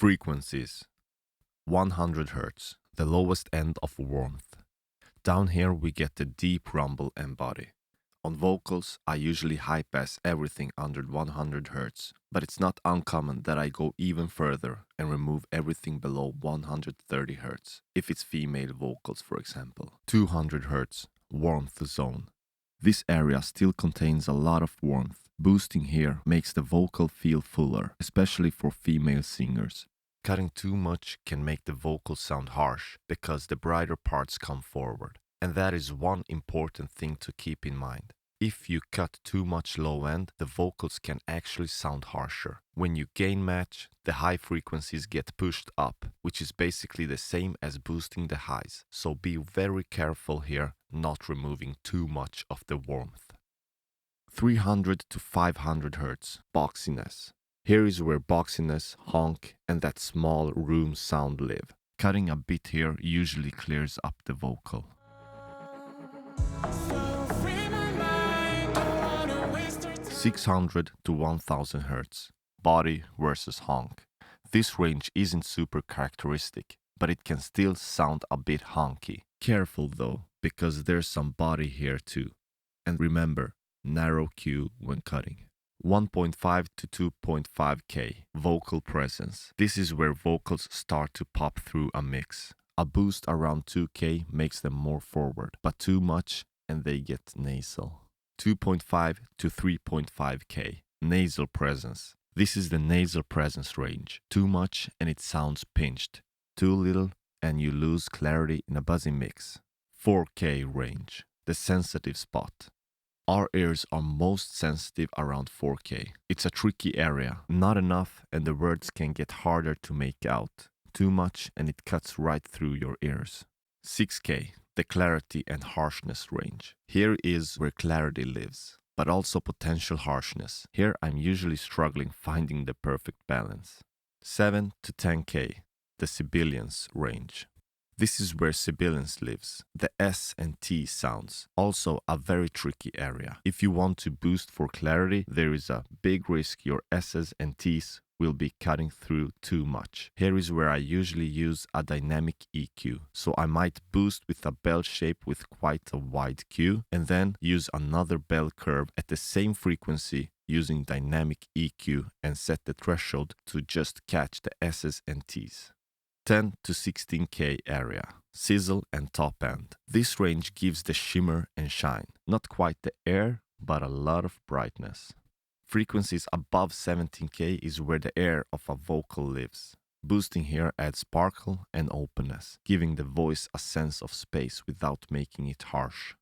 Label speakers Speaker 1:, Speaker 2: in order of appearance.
Speaker 1: Frequencies. 100 Hz, the lowest end of warmth. Down here we get the deep rumble and body. On vocals, I usually high-pass everything under 100 Hz, but it's not uncommon that I go even further and remove everything below 130 Hz, if it's female vocals for example. 200 Hz, warmth zone. This area still contains a lot of warmth. Boosting here makes the vocal feel fuller, especially for female singers. Cutting too much can make the vocal sound harsh because the brighter parts come forward. And that is one important thing to keep in mind. If you cut too much low end, the vocals can actually sound harsher. When you gain match, the high frequencies get pushed up, which is basically the same as boosting the highs. So be very careful here, not removing too much of the warmth. 300 to 500 Hz, boxiness. Here is where boxiness, honk, and that small room sound live. Cutting a bit here usually clears up the vocal. 600 to 1000 Hz, body versus honk. This range isn't super characteristic, but it can still sound a bit honky. Careful though, because there's some body here too. And remember, narrow Q when cutting. 1.5 to 2.5K, vocal presence. This is where vocals start to pop through a mix. A boost around 2K makes them more forward, but too much and they get nasal. 2.5 to 3.5K, nasal presence. This is the nasal presence range. Too much and it sounds pinched. Too little and you lose clarity in a buzzy mix. 4K range, the sensitive spot. Our ears are most sensitive around 4K. It's a tricky area. Not enough and the words can get harder to make out. Too much and it cuts right through your ears. 6K, the clarity and harshness range. Here is where clarity lives, but also potential harshness. Here I'm usually struggling finding the perfect balance. 7 to 10K, the sibilance range. This is where sibilance lives, the S and T sounds, also a very tricky area. If you want to boost for clarity, there is a big risk your S's and T's will be cutting through too much. Here is where I usually use a dynamic EQ, so I might boost with a bell shape with quite a wide Q, and then use another bell curve at the same frequency using dynamic EQ and set the threshold to just catch the S's and T's. 10 to 16K area, sizzle and top end. This range gives the shimmer and shine. Not quite the air, but a lot of brightness. Frequencies above 17K is where the air of a vocal lives. Boosting here adds sparkle and openness, giving the voice a sense of space without making it harsh.